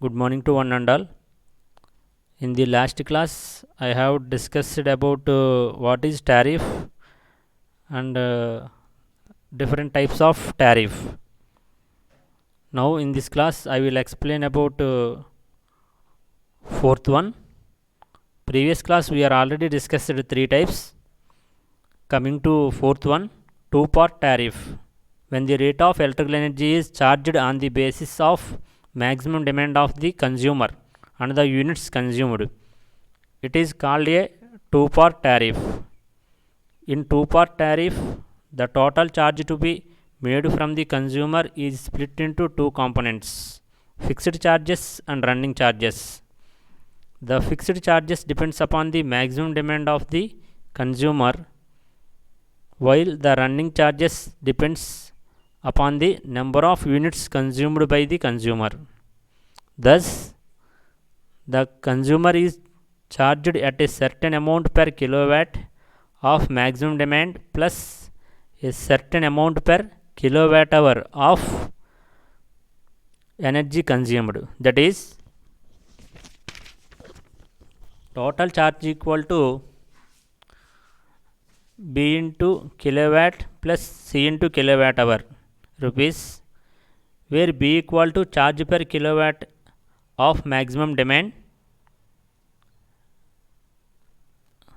Good morning to one and all. In the last class, I have discussed about what is tariff and different types of tariff. Now, in this class, I will explain about fourth one. Previous class, we are already discussed three types. Coming to fourth one, two-part tariff. When the rate of electrical energy is charged on the basis of maximum demand of the consumer and the units consumed, it is called a two-part tariff. In two-part tariff, the total charge to be made from the consumer is split into two components: fixed charges and running charges. The fixed charges depends upon the maximum demand of the consumer, while the running charges depends upon the number of units consumed by the consumer. Thus, the consumer is charged at a certain amount per kilowatt of maximum demand plus a certain amount per kilowatt hour of energy consumed. That is, total charge equal to B into kilowatt plus C into kilowatt hour rupees, where B equal to charge per kilowatt of maximum demand,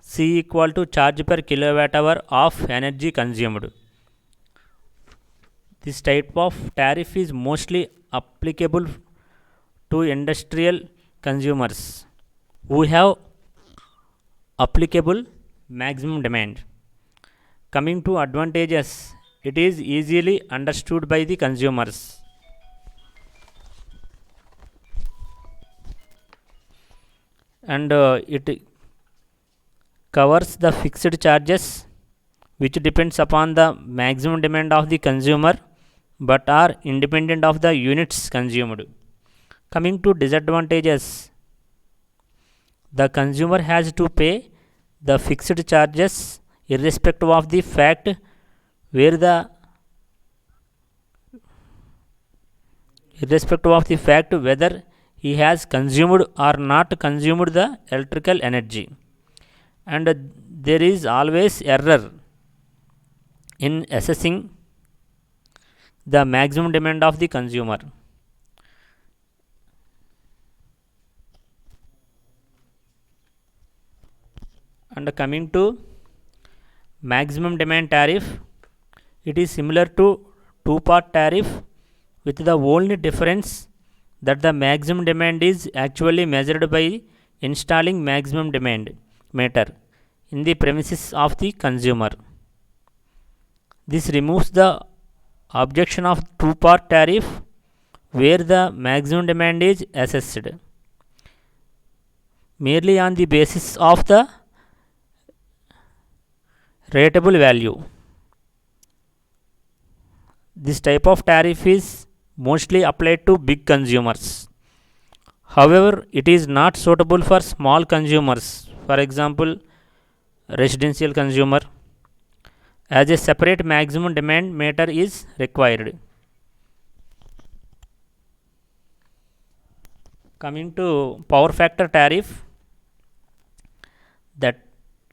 C equal to charge per kilowatt hour of energy consumed. This type of tariff is mostly applicable to industrial consumers who have applicable maximum demand. Coming to advantages, it is easily understood by the consumers. And it covers the fixed charges which depends upon the maximum demand of the consumer but are independent of the units consumed. Coming to disadvantages, the consumer has to pay the fixed charges irrespective of the fact whether he has consumed or not consumed the electrical energy, and there is always error in assessing the maximum demand of the consumer. And coming to maximum demand tariff, it is similar to two-part tariff with the only difference that the maximum demand is actually measured by installing maximum demand meter in the premises of the consumer. This removes the objection of two-part tariff where the maximum demand is assessed merely on the basis of the rateable value. This type of tariff is mostly applied to big consumers. However, it is not suitable for small consumers, for example, residential consumer, as a separate maximum demand meter is required. Coming to power factor tariff, the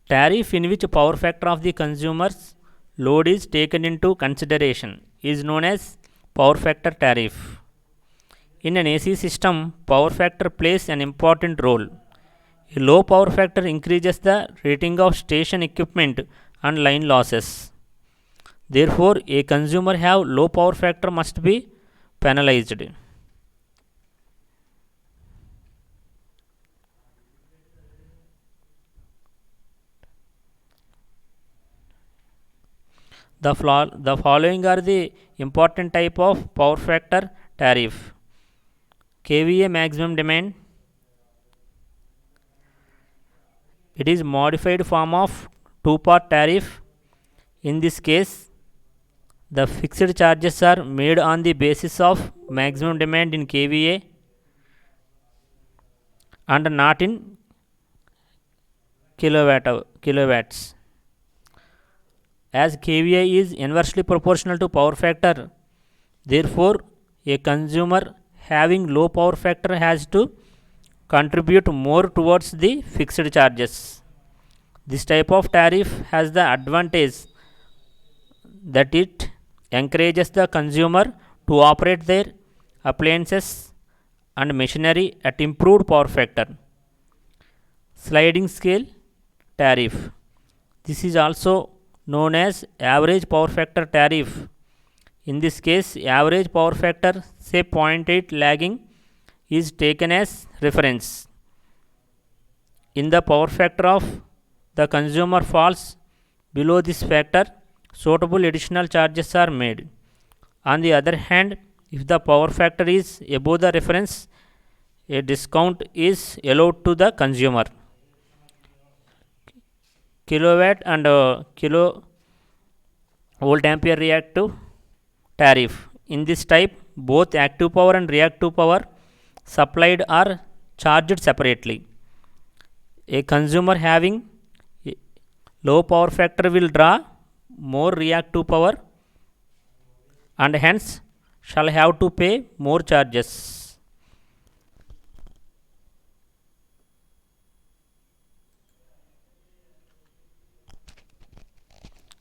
tariff in which power factor of the consumer's load is taken into consideration is known as power factor tariff. In an AC system, power factor plays an important role. A low power factor increases the rating of station equipment and line losses. Therefore, a consumer have low power factor must be penalized. The following are the important type of power factor tariff: kVA maximum demand. It is modified form of two-part tariff. In this case, the fixed charges are made on the basis of maximum demand in kVA and not in kilowatts. As kVA is inversely proportional to power factor, therefore a consumer having low power factor has to contribute more towards the fixed charges. This type of tariff has the advantage that it encourages the consumer to operate their appliances and machinery at improved power factor. Sliding scale tariff. This is also known as average power factor tariff. In this case, average power factor, say 0.8 lagging, is taken as reference. In the power factor of the consumer falls below this factor, suitable additional charges are made. On the other hand, if the power factor is above the reference, a discount is allowed to the consumer. Kilowatt and kilovolt ampere reactive tariff. In this type, both active power and reactive power supplied are charged separately. A consumer having low power factor will draw more reactive power and hence shall have to pay more charges.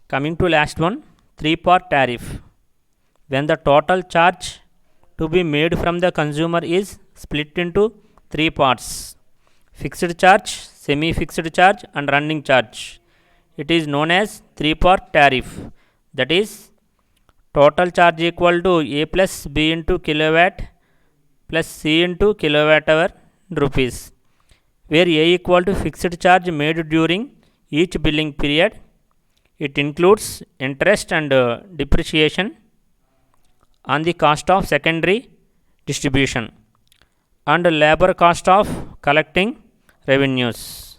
Coming to last one, 3-part tariff. When the total charge to be made from the consumer is split into 3 parts: fixed charge, semi-fixed charge and running charge. It is known as 3-part tariff. That is, total charge equal to A plus B into kilowatt plus C into kilowatt hour rupees, where A equal to fixed charge made during each billing period. It includes interest and depreciation on the cost of secondary distribution and labor cost of collecting revenues,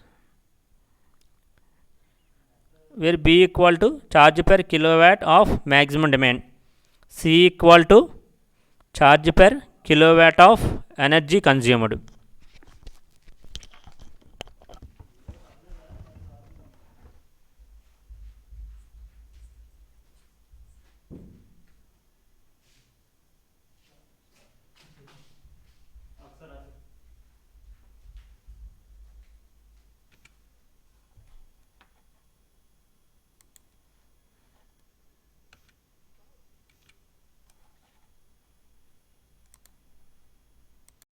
where B equal to charge per kilowatt of maximum demand, C equal to charge per kilowatt of energy consumed.